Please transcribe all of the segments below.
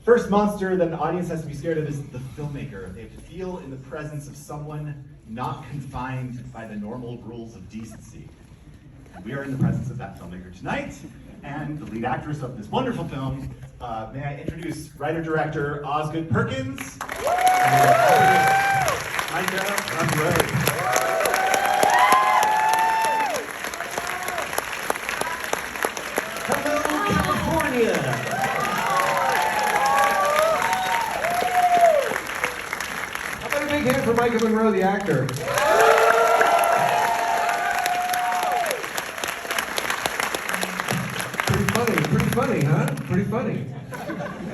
First monster that an audience has to be scared of is the filmmaker. They have to feel in the presence of someone not confined by the normal rules of decency. And we are in the presence of that filmmaker tonight, and the lead actress of this wonderful film. May I introduce writer-director Osgood Perkins? Micah on the road. Hello, California! How about a big hand for Micah Monroe, the actor? Pretty funny, huh? Pretty funny.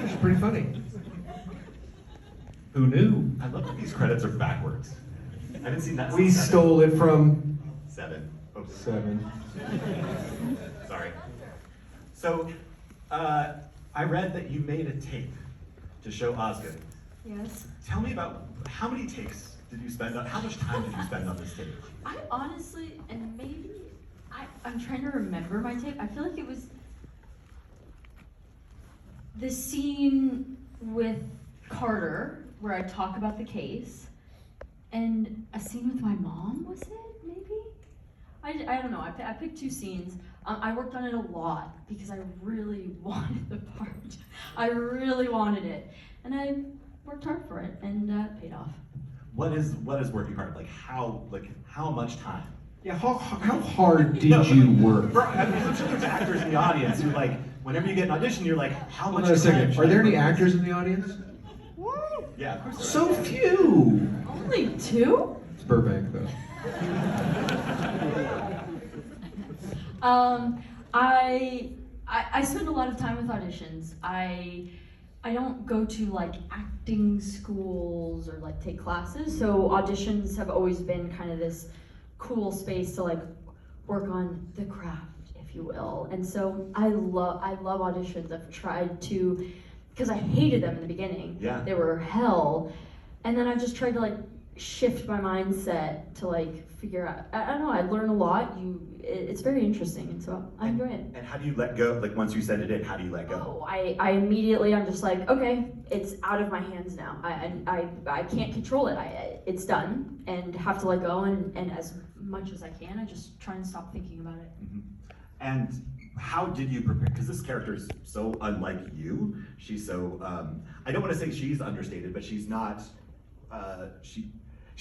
It's pretty funny. Who knew? I love that these credits are backwards. I haven't seen that. We since stole it from 7. Oh, 7. sorry. So, I read that you made a tape to show Osgood. Yes. Tell me about how many takes did you spend on? How much time did you spend on this tape? I honestly, and maybe, I'm trying to remember my tape. I feel like it was the scene with Carter where I talk about the case, and a scene with my mom, was it, maybe? I don't know, I picked 2 scenes. I worked on it a lot because I really wanted the part. I really wanted it. And I worked hard for it, and it paid off. What is working hard? How much time? Yeah, how hard did you work? I'm sure there's actors in the audience who whenever you get an audition, you're like, how much Hold on a time? second. Are there any actors in the audience? Yeah, of course. So few. Only 2? It's Burbank, though. I spend a lot of time with auditions. I don't go to acting schools or take classes, so auditions have always been kind of this cool space to work on the craft, if you will. And so I love auditions. I've tried to, because I hated them in the beginning. Yeah. They were hell. And then I just tried to shift my mindset to figure out, I don't know, I learn a lot. It's very interesting, and so I enjoy it. And how do you let go? Once you send it in, how do you let go? Oh, I immediately, I'm just okay, it's out of my hands now. I can't control it. It's done, and have to let go, and as much as I can, I just try and stop thinking about it. Mm-hmm. And how did you prepare? Because this character is so unlike you. She's so, I don't want to say she's understated, but she's not, she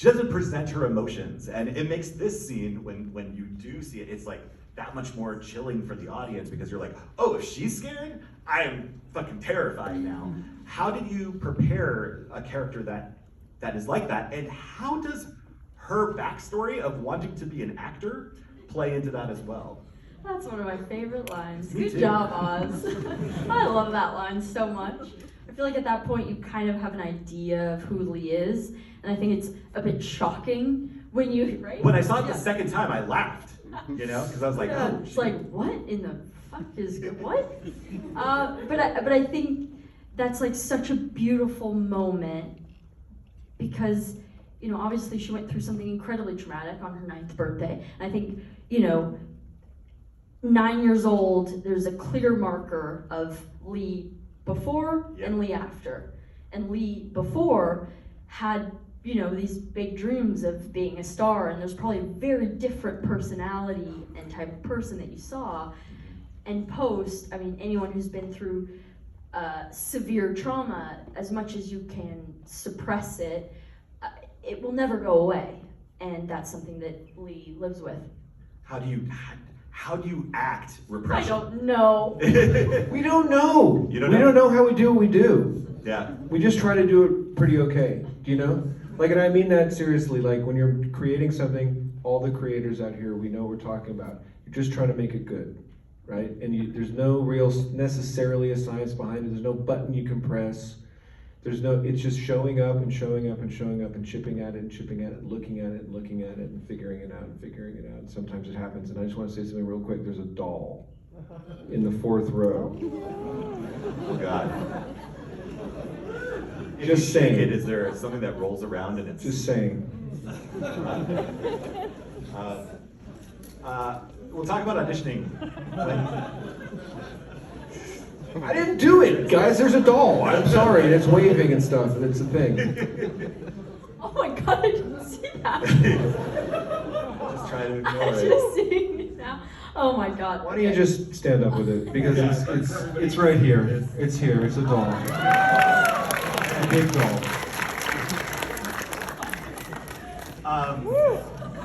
doesn't present her emotions, and it makes this scene, when you do see it, it's that much more chilling for the audience, because you're oh, if she's scared, I am fucking terrified now. How did you prepare a character that is like that, and how does her backstory of wanting to be an actor play into that as well? That's one of my favorite lines. Me Good too. job, Oz. I love that line so much. I feel like at that point you kind of have an idea of who Lee is, and I think it's a bit shocking when you, right? When I saw it the second time, I laughed, because I was yeah, oh, it's what in the fuck is, what? But I think that's such a beautiful moment, because, obviously she went through something incredibly traumatic on her 9th birthday, and I think, 9 years old, there's a clear marker of Lee before and Lee after. And Lee before had, these big dreams of being a star, and there's probably a very different personality and type of person that you saw. And post, anyone who's been through severe trauma, as much as you can suppress it, it will never go away. And that's something that Lee lives with. How do you act repression? I don't know. We don't know. You don't We know? don't know how we do what we do. Yeah. We just try to do it pretty okay. Do you know? And I mean that seriously. When you're creating something, all the creators out here, we know what we're talking about. You're just trying to make it good, right? And there's no real necessarily a science behind it. There's no button you can press. It's just showing up and showing up and showing up and chipping at it and chipping at it, looking at it and looking at it and figuring it out and figuring it out. And sometimes it happens. And I just want to say something real quick. There's a doll in the 4th row. Oh God. Just saying. Is there something that rolls around and it's Just saying. We'll talk about auditioning. I didn't do it, guys. There's a doll. I'm sorry. And it's waving and stuff, and it's a thing. Oh my god, I didn't see that. Just trying to ignore I'm it. just seeing it now. Oh my god. Why don't you just stand up with it? Because it's right here. It's here. It's a doll. A big doll.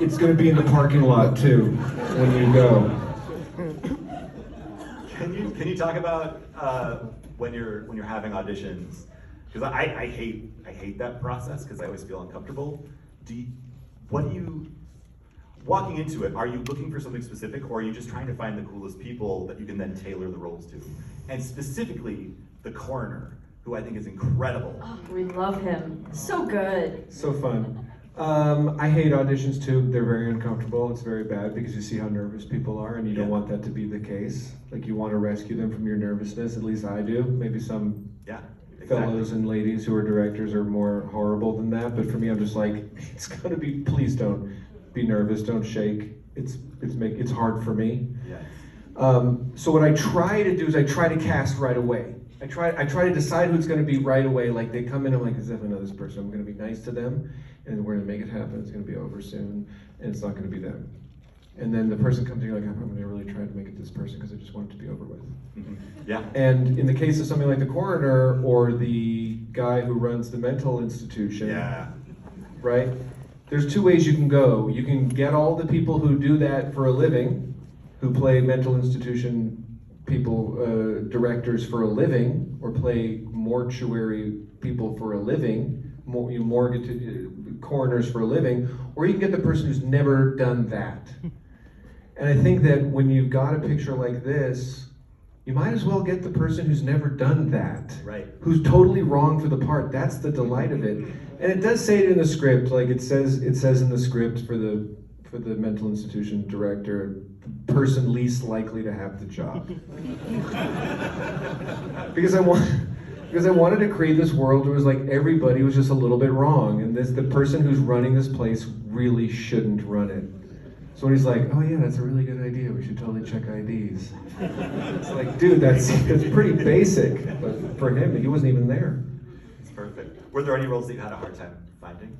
It's going to be in the parking lot too when you go. Can you talk about when you're having auditions? Because I hate that process because I always feel uncomfortable. Walking into it, are you looking for something specific, or are you just trying to find the coolest people that you can then tailor the roles to? And specifically, the coroner, who I think is incredible. Oh, we love him. So good. So fun. I hate auditions too. They're very uncomfortable. It's very bad because you see how nervous people are, and you don't want that to be the case. Like, you want to rescue them from your nervousness. At least I do. Maybe some fellows and ladies who are directors are more horrible than that. But for me, I'm just like, it's gonna be. Please don't be nervous. Don't shake. It's hard for me. Yeah. So what I try to do is I try to cast right away. I try to decide who it's going to be right away. Like, they come in, I'm like, as if I know this person, I'm going to be nice to them, and we're going to make it happen. It's going to be over soon, and it's not going to be them. And then the person comes in, you're like, I'm going to really try to make it this person because I just want it to be over with. Mm-hmm. Yeah. And in the case of something like the coroner or the guy who runs the mental institution, right? There's two ways you can go. You can get all the people who do that for a living, who play mental institution people, directors for a living, or play mortuary people for a living, coroners for a living, or you can get the person who's never done that. And I think that when you've got a picture like this, you might as well get the person who's never done that, right? Who's totally wrong for the part. That's the delight of it. And it does say it in the script, like it says in the script for the mental institution director, the person least likely to have the job. because I wanted to create this world where it was like everybody was just a little bit wrong, and the person who's running this place really shouldn't run it. So when he's like, oh yeah, that's a really good idea, we should totally check IDs. It's like, dude, that's pretty basic. But for him, he wasn't even there. It's perfect. Were there any roles that you had a hard time finding?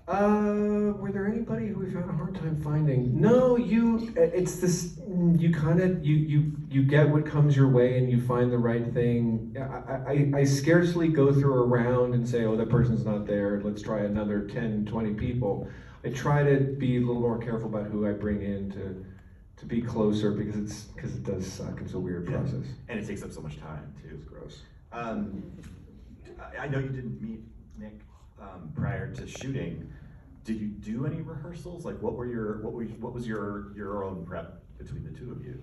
Were there anybody who we've had a hard time finding? No, it's this, you get what comes your way and you find the right thing. I scarcely go through a round and say, oh, that person's not there, let's try another 10, 20 people. I try to be a little more careful about who I bring in to be closer because it does suck. It's a weird process. And it takes up so much time too. It's gross. I know you didn't meet Nick prior to shooting. Did you do any rehearsals? Like, what was your own prep between the two of you?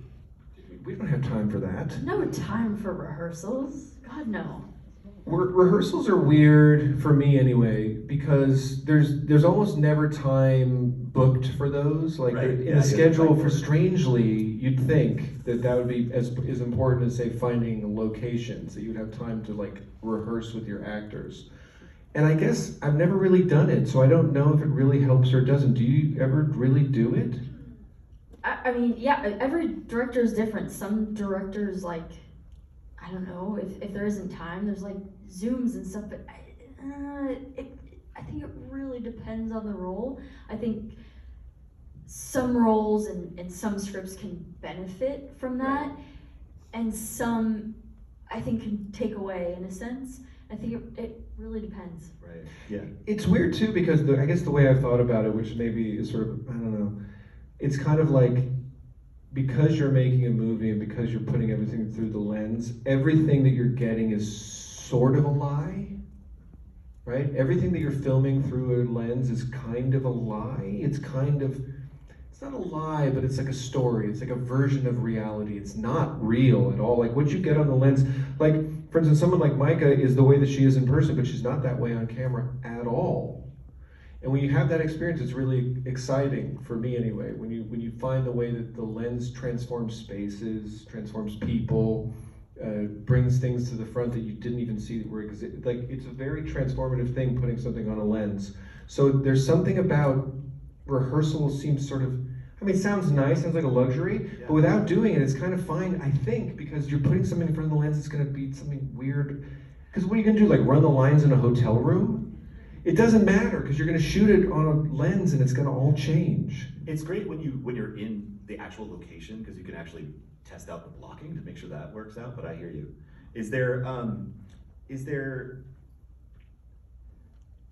We don't have time for that. No time for rehearsals. God, no. Rehearsals are weird for me anyway, because there's almost never time booked for those. Like, right. In the schedule, for strangely, you'd think that would be as important as, say, finding locations, that you'd have time to like rehearse with your actors. And I guess I've never really done it, so I don't know if it really helps or doesn't. Do you ever really do it? I mean, yeah, every director is different. Some directors, like, I don't know, if there isn't time, there's like Zooms and stuff, but I think it really depends on the role. I think some roles and some scripts can benefit from that, right. And some, I think, can take away in a sense. I think it really depends. Right, yeah. It's weird too, because I guess the way I've thought about it, which maybe is sort of, I don't know, it's kind of like, because you're making a movie and because you're putting everything through the lens, everything that you're getting is sort of a lie, right? Everything that you're filming through a lens is kind of a lie. It's not a lie, but it's like a story. It's like a version of reality. It's not real at all. Like, what you get on the lens, like, for instance, someone like Micah is the way that she is in person, but she's not that way on camera at all. And when you have that experience, it's really exciting, for me anyway, when you find the way that the lens transforms spaces, transforms people, brings things to the front that you didn't even see that were like, it's a very transformative thing, putting something on a lens. So there's something about rehearsal seems sort of, I I mean, it sounds nice, sounds like a luxury, Yeah. but without doing it, it's kind of fine, I think, because you're putting something in front of the lens that's going to be something weird. Because what are you going to do, like run the lines in a hotel room? It doesn't matter, because you're going to shoot it on a lens and it's going to all change. It's great when you're in the actual location, because you can actually test out the blocking to make sure that works out, but I hear you.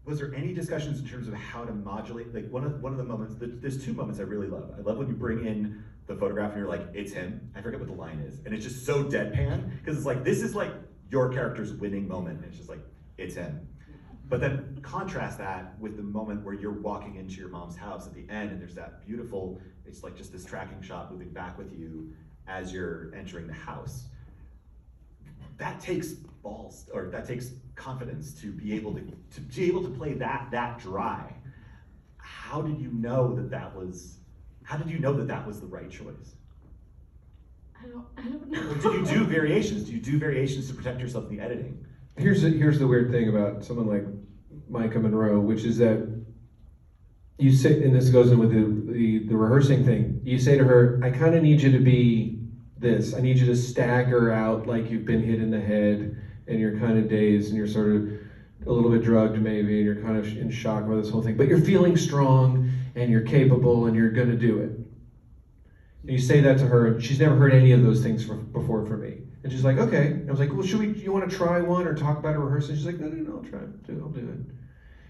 Was there any discussions in terms of how to modulate, like one of the moments, there's two moments I really love. I love when you bring in the photograph and you're like, it's him. I forget what the line is. And it's just so deadpan, because it's like, this is like your character's winning moment. And it's just like, it's him. But then contrast that with the moment where you're walking into your mom's house at the end, and there's that beautiful, it's like just this tracking shot moving back with you as you're entering the house. That takes balls, or that takes confidence to be able to play that dry. How did you know that was the right choice? I don't know. Or did you do variations? Do you do variations to protect yourself in the editing? Here's the weird thing about someone like Micah Monroe, which is that you say, and this goes in with the rehearsing thing, you say to her, I kind of need you to be this. I need you to stagger out like you've been hit in the head and you're kind of dazed and you're sort of a little bit drugged maybe and you're kind of in shock about this whole thing, but you're feeling strong and you're capable and you're gonna do it. And you say that to her, and she's never heard any of those things before from me. And she's like, okay. And I was like, well, you want to try one or talk about a rehearsal? She's like, no, I'll try it. I'll do it. And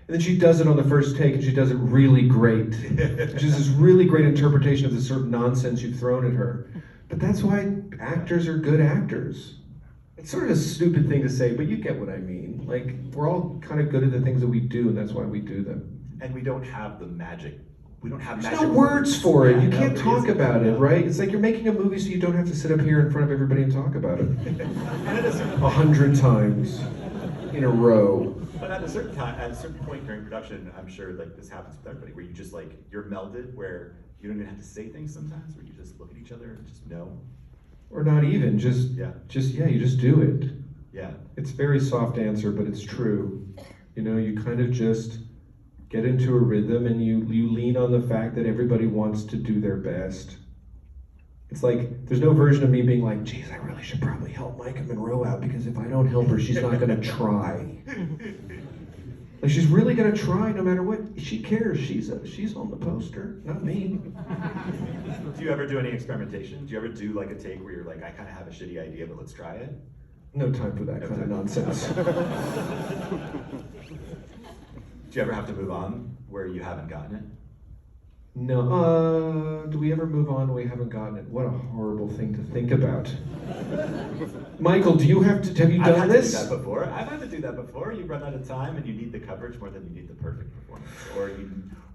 then she does it on the first take, and she does it really great. Which is this really great interpretation of the sort of nonsense you've thrown at her. But that's why actors are good actors. It's sort of a stupid thing to say, but you get what I mean. Like, we're all kind of good at the things that we do, and that's why we do them. And we don't have the magic. We don't have There's magic no words for it. Yeah, You no, can't there talk isn't. about it, No. right? It's like you're making a movie so you don't have to sit up here in front of everybody and talk about it. And at a certain 100 times in a row. But at a certain point during production, I'm sure like this happens with everybody, where you just like, you're melded, where you don't even have to say things sometimes, where you just look at each other and just know. Or not even, you just do it. Yeah. It's a very soft answer, but it's true. You know, you kind of just get into a rhythm and you lean on the fact that everybody wants to do their best. It's like, there's no version of me being like, geez, I really should probably help Micah Monroe out, because if I don't help her, she's not gonna try. Like, she's really gonna try no matter what. She cares, she's on the poster, not me. Do you ever do any experimentation? Do you ever do like a take where you're like, I kind of have a shitty idea, but let's try it? No time for that kind of nonsense. Do you ever have to move on where you haven't gotten it? No, do we ever move on when we haven't gotten it? What a horrible thing to think about. Michael, have you I've done had this? to do that before. I've had to do that before. You run out of time and you need the coverage more than you need the perfect performance.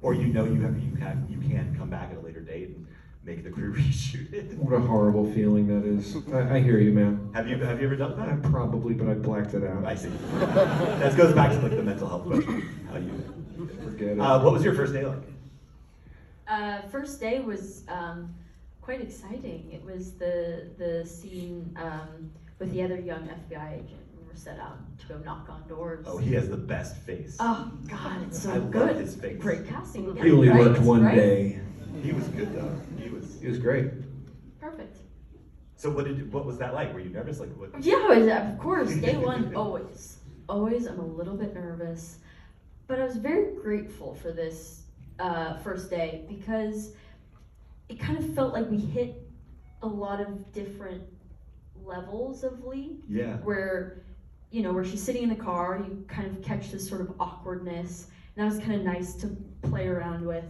Or you know you can come back at a later date and make the crew reshoot it. What a horrible feeling that is. I hear you, man. Have you ever done that? Probably, but I blacked it out. I see. That goes back to like the mental health question. How you Forget it. what was your first day like? First day was quite exciting. It was the scene with the other young FBI agent. We were set out to go knock on doors. Oh, he has the best face. Oh God, it's so I love good. his face. Great casting again. He only right? worked one Right? day. He was good though. He was great. Perfect. So what was that like? Were you nervous? Like what? Yeah, of course. Day one, always. I'm a little bit nervous, but I was very grateful for this first day, because it kind of felt like we hit a lot of different levels of Lee. Yeah. Where she's sitting in the car, you kind of catch this sort of awkwardness, and that was kind of nice to play around with.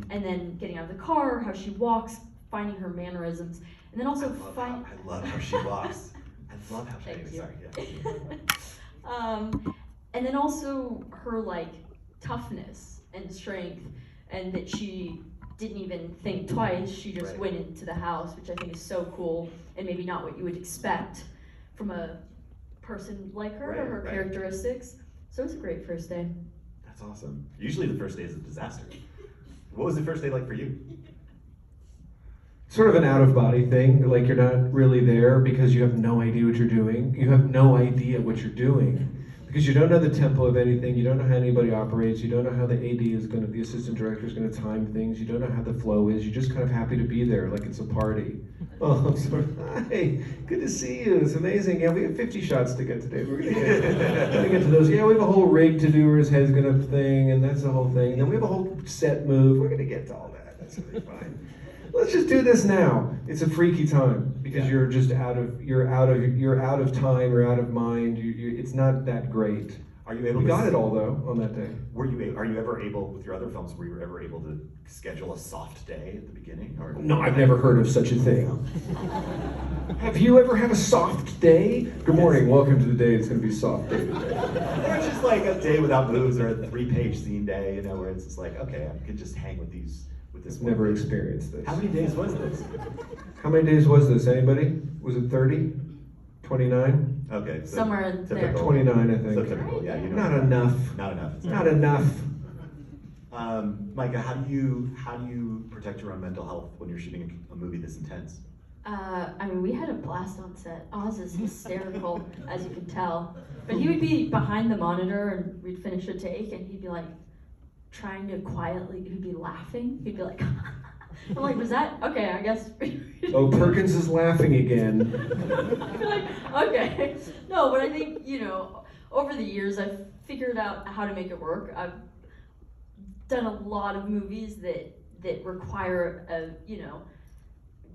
And then getting out of the car, how she walks, finding her mannerisms, and then also I love how she walks. I love how she. Thank you. Sorry. Yeah. And then also her like toughness and strength, and that she didn't even think twice. She just Right. went into the house, which I think is so cool, and maybe not what you would expect from a person like her or her Right. characteristics. So it was a great first day. That's awesome. Usually the first day is a disaster. What was the first day like for you? Sort of an out-of-body thing, like you're not really there because you have no idea what you're doing. You have no idea what you're doing Because you don't know the tempo of anything, you don't know how anybody operates, you don't know how the the assistant director is gonna time things, you don't know how the flow is, you're just kind of happy to be there, like it's a party. Oh, I'm sorry. Hi, good to see you, it's amazing. Yeah, we have 50 shots to get today. We're gonna get to those. Yeah, we have a whole rig to do where his head's gonna thing, and that's the whole thing. And then we have a whole set move, we're gonna get to all that, that's gonna be fine. Let's just do this now. It's a freaky time because you're just out of time, you're out of mind. It's not that great. Are you able? We got it all though on that day. Are you ever able with your other films? Were you ever able to schedule a soft day at the beginning? Or No, I've never heard of such a thing. Have you ever had a soft day? Good morning. Welcome to the day. It's going to be soft day today. Or it's just like a day without moves, or a 3-page scene day, where it's just like, okay, I can just hang with this. Never experienced this. How many days was this? How many days was this? Anybody? Was it 30? 29? Okay. So Somewhere in there. 29, I think. So typical, yeah. Not enough. Not enough. Not enough. Micah, how do you protect your own mental health when you're shooting a movie this intense? I mean, we had a blast on set. Oz is hysterical, as you can tell. But he would be behind the monitor, and we'd finish a take, and he'd be like, trying to quietly, he'd be laughing. He'd be like, I'm like, was that? Okay, I guess. Oh, Perkins is laughing again. I'd be like, okay. No, but I think, over the years, I've figured out how to make it work. I've done a lot of movies that require a,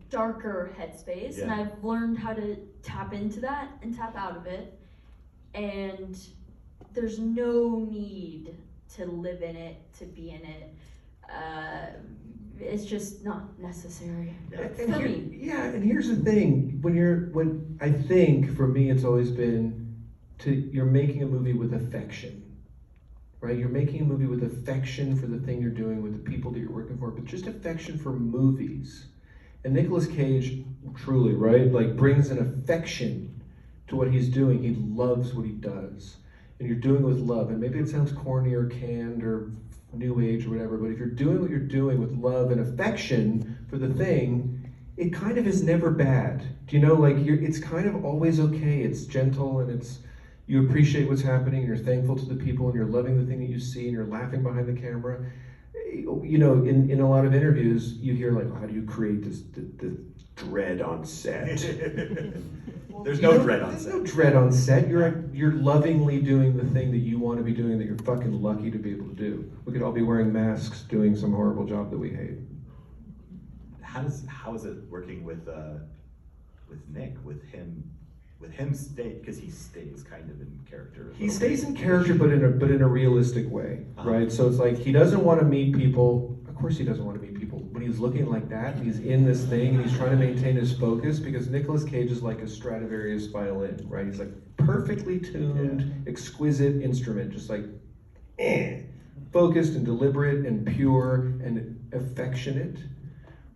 darker headspace, and I've learned how to tap into that and tap out of it. And there's no need to live in it, to be in it. It's just not necessary for me. Yeah, and here's the thing: when I think for me, it's always been you're making a movie with affection, right? You're making a movie with affection for the thing you're doing, with the people that you're working for, but just affection for movies. And Nicolas Cage, truly, right, brings an affection to what he's doing. He loves what he does. And you're doing it with love, and maybe it sounds corny or canned or new age or whatever, but if you're doing what you're doing with love and affection for the thing, it kind of is never bad. Do you know, it's kind of always okay. It's gentle, and you appreciate what's happening, and you're thankful to the people, and you're loving the thing that you see, and you're laughing behind the camera. In a lot of interviews, you hear how do you create the dread on set? There's no dread on set. There's no dread on set. You're lovingly doing the thing that you want to be doing, that you're fucking lucky to be able to do. We could all be wearing masks doing some horrible job that we hate. How is it working with Nick, with him stay, because he stays kind of in character. He stays in character, but in a realistic way, right? So it's he doesn't want to meet people. Of course, he doesn't want to meet people. When he's looking like that, he's in this thing, and he's trying to maintain his focus, because Nicolas Cage is like a Stradivarius violin, right? He's perfectly tuned, exquisite instrument, just focused and deliberate and pure and affectionate,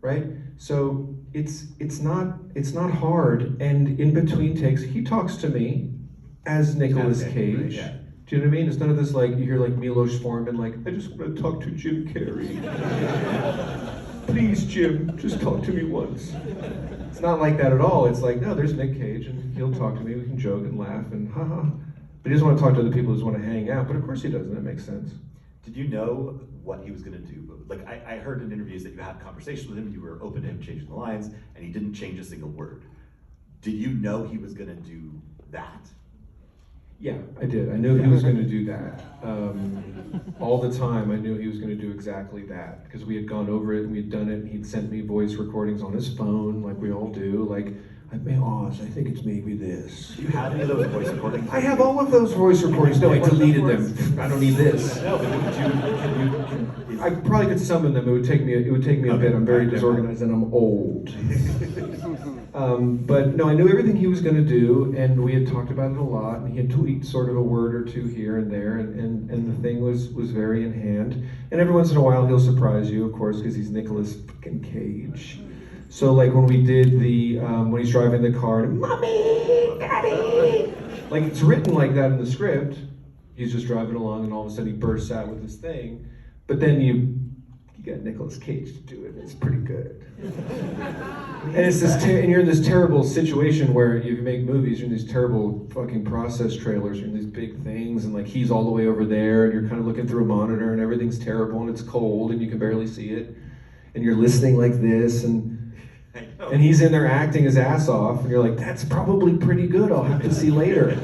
right? So it's not hard, and in between takes, he talks to me as Nicolas Cage. Right, yeah. Do you know what I mean? It's none of this you hear Milos Forman, I just want to talk to Jim Carrey. Please, Jim, just talk to me once. It's not like that at all. It's no, there's Nick Cage, and he'll talk to me, we can joke and laugh, and haha. But he doesn't want to talk to other people, he just want to hang out, but of course he doesn't, that makes sense. Did you know what he was going to do? I heard in interviews that you had conversations with him, you were open to him changing the lines, and he didn't change a single word. Did you know he was going to do that? Yeah, I did. I knew he was going to do that. All the time, I knew he was going to do exactly that, because we had gone over it, and we had done it, and he'd sent me voice recordings on his phone, like we all do, Oz, I think it's maybe this. Do you have any of those voice recordings? I have all of those voice recordings. No, I deleted them. I don't need this. No, but can you I probably could summon them. It would take me a bit. I'm very disorganized and I'm old. But no, I knew everything he was going to do, and we had talked about it a lot, and he had tweaked sort of a word or two here and there, and the thing was very in hand. And every once in a while he'll surprise you, of course, because he's Nicolas fucking Cage. So when we did when he's driving the car, and, Mommy, Daddy, it's written like that in the script. He's just driving along, and all of a sudden he bursts out with this thing. But then you got Nicolas Cage to do it. It's pretty good. And it's this, and you're in this terrible situation where you make movies, you're in these terrible fucking process trailers, you're in these big things, and like he's all the way over there, and you're kind of looking through a monitor, and everything's terrible, and it's cold, and you can barely see it, and you're listening like this, and he's in there acting his ass off, and you're like, that's probably pretty good. I'll have to see later.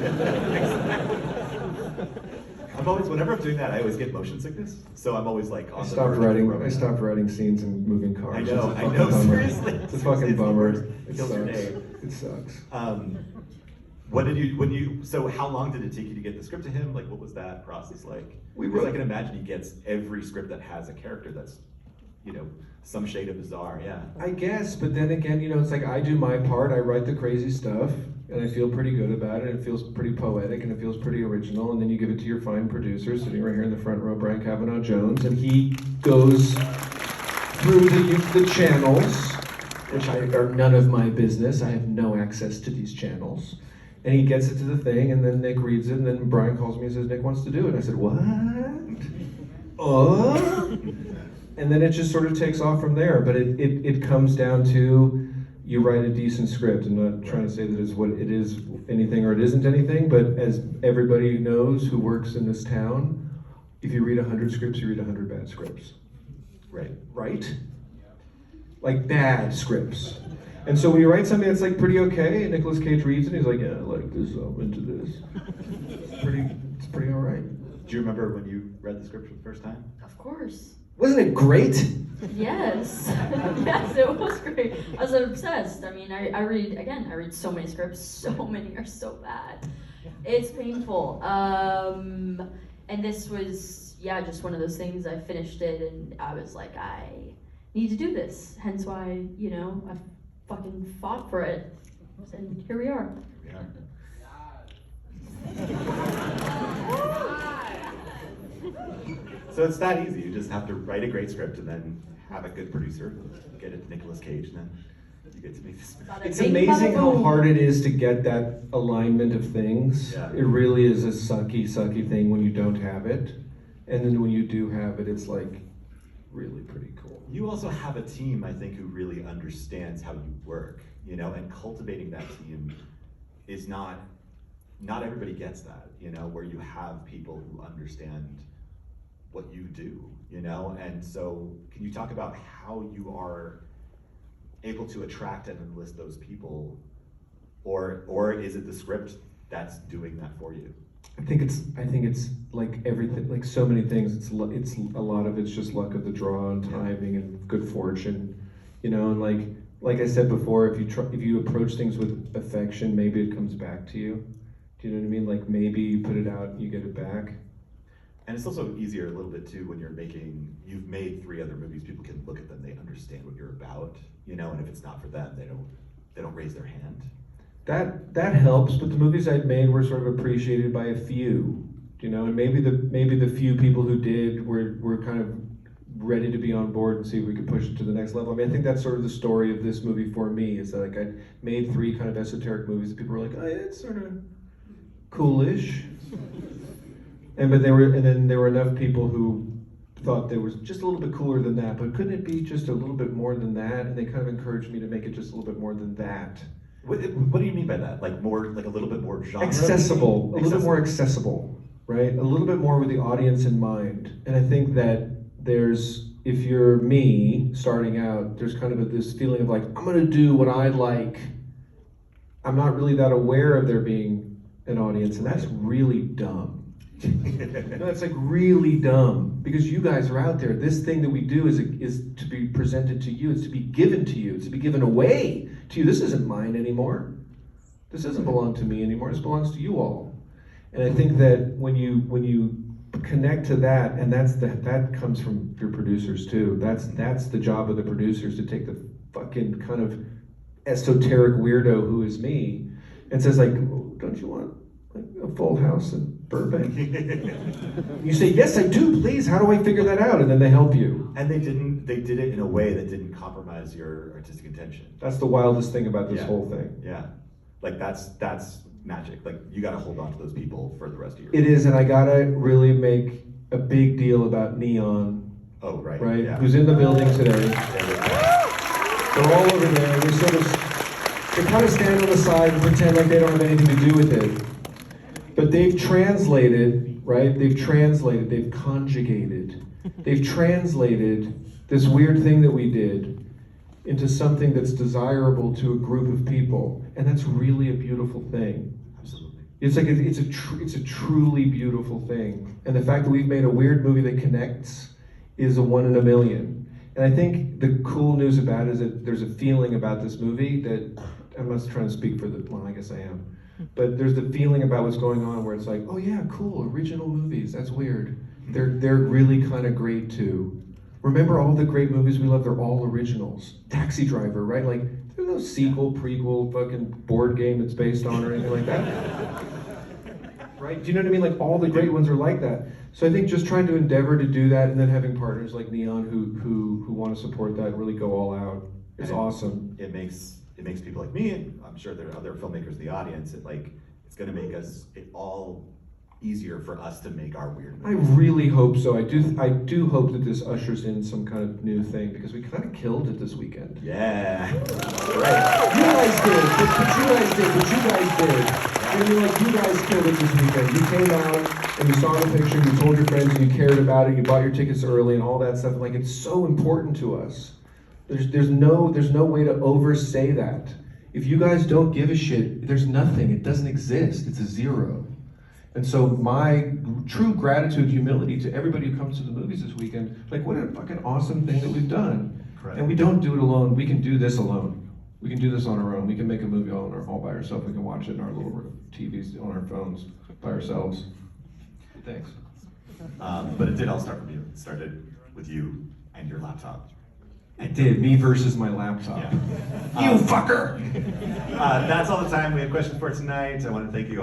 I'm always, whenever I'm doing that, I always get motion sickness. So I'm always like on I stopped writing scenes in moving cars. I know, seriously. It's a fucking bummer. It kills your day. It sucks. So how long did it take you to get the script to him? Like, what was that process like? We Because wrote- I can imagine he gets every script that has a character that's, some shade of bizarre, yeah. I guess, but then again, it's like I do my part, I write the crazy stuff, and I feel pretty good about it, and it feels pretty poetic, and it feels pretty original, and then you give it to your fine producer, sitting right here in the front row, Brian Kavanaugh Jones, and he goes through the channels, which are none of my business. I have no access to these channels. And he gets it to the thing, and then Nick reads it, and then Brian calls me and says, Nick wants to do it. And I said, what? And then it just sort of takes off from there. But it comes down to, you write a decent script. I'm not trying to say that it's what it is anything or it isn't anything, but as everybody knows who works in this town, if you read 100 scripts, you read 100 bad scripts. Right? Like bad scripts. And so when you write something that's like pretty okay, and Nicolas Cage reads it, and he's like, yeah, I like this, I'm into this. It's pretty all right. Do you remember when you read the script for the first time? Of course. Wasn't it great? Yes. Yes, it was great. I was obsessed. I mean, I read so many scripts. So many are so bad. It's painful. And this was, just one of those things. I finished it and I was like, I need to do this. Hence why, I fucking fought for it. And here we are. So it's that easy. You just have to write a great script and then have a good producer, get it to Nicolas Cage, and then you get to make this movie. It's amazing how hard it is to get that alignment of things. Yeah. It really is a sucky thing when you don't have it. And then when you do have it, it's like really pretty cool. You also have a team, I think, who really understands how you work, and cultivating that team is not everybody gets that, where you have people who understand what you do, and so can you talk about how you are able to attract and enlist those people, or is it the script that's doing that for you? I think it's like everything, like so many things. It's a lot of it's just luck of the draw and timing and good fortune, and like I said before, if you approach things with affection, maybe it comes back to you. Do you know what I mean? Like maybe you put it out and you get it back. And it's also easier a little bit too when you've made 3 other movies, people can look at them, they understand what you're about, and if it's not for them, they don't raise their hand. That helps, but the movies I'd made were sort of appreciated by a few, and maybe the few people who did were kind of ready to be on board and see if we could push it to the next level. I mean, I think that's sort of the story of this movie for me, is that like I made 3 kind of esoteric movies that people were like, oh, yeah, it's sort of coolish. And then there were enough people who thought there was just a little bit cooler than that, but couldn't it be just a little bit more than that? And they kind of encouraged me to make it just a little bit more than that. What do you mean by that? Like a little bit more genre? Accessible, a little bit more accessible, right? A little bit more with the audience in mind. And I think that if you're me starting out, there's kind of this feeling of like, I'm gonna do what I like. I'm not really that aware of there being an audience, and that's really dumb. No, it's like really dumb, because you guys are out there. This thing that we do is to be presented to you. It's to be given to you. It's to be given away to you. This isn't mine anymore. This doesn't belong to me anymore. This belongs to you all. And I think that when you connect to that, and that comes from your producers too. That's the job of the producers, to take the fucking kind of esoteric weirdo who is me and says like, oh, don't you want like a full house in Burbank? You say, yes, I do, please. How do I figure that out? And then they help you. And they did it in a way that didn't compromise your artistic intention. That's the wildest thing about this whole thing. Yeah. Like that's magic. Like you gotta hold on to those people for the rest of your life. It is, and I gotta really make a big deal about Neon, Oh, right. right? Yeah. Who's in the building today. Yeah. They're all over there. They kind of stand on the side and pretend like they don't have anything to do with it. But they've translated, right? They've conjugated, they've translated this weird thing that we did into something that's desirable to a group of people, and that's really a beautiful thing. Absolutely. It's like it's a truly beautiful thing, and the fact that we've made a weird movie that connects is a 1 in a million. And I think the cool news about it is that there's a feeling about this movie that I'm not trying to speak for the. Well, I guess I am, but there's the feeling about what's going on where it's like, oh yeah, cool, original movies. That's weird. They're really kind of great too. Remember all the great movies we love? They're all originals. Taxi Driver, right? Like, there's no sequel, prequel, fucking board game it's based on or anything like that. Right? Do you know what I mean? Like, all the great ones are like that. So I think just trying to endeavor to do that, and then having partners like Neon who want to support that and really go all out. It's awesome. It makes people like me, and I'm sure there are other filmmakers in the audience, it's gonna make it all easier for us to make our weird I movies. really hope so. I do hope that this ushers in some kind of new thing, because we kind of killed it this weekend. Yeah. Right. You guys did, but you guys did. I mean, like, you guys killed it this weekend. You came out and you saw the picture, you told your friends and you cared about it, you bought your tickets early and all that stuff. Like, it's so important to us. There's no way to oversay that. If you guys don't give a shit, there's nothing. It doesn't exist. It's a zero. And so my true gratitude, humility to everybody who comes to the movies this weekend, like, what a fucking awesome thing that we've done. Correct. And we don't do it alone. We can do this alone. We can do this on our own. We can make a movie all by ourselves. We can watch it in our little TVs on our phones by ourselves. Thanks. But it did all start from you. It started with you and your laptop. It did. Me versus my laptop. Yeah. You fucker! That's all the time we have questions for tonight. I want to thank you all.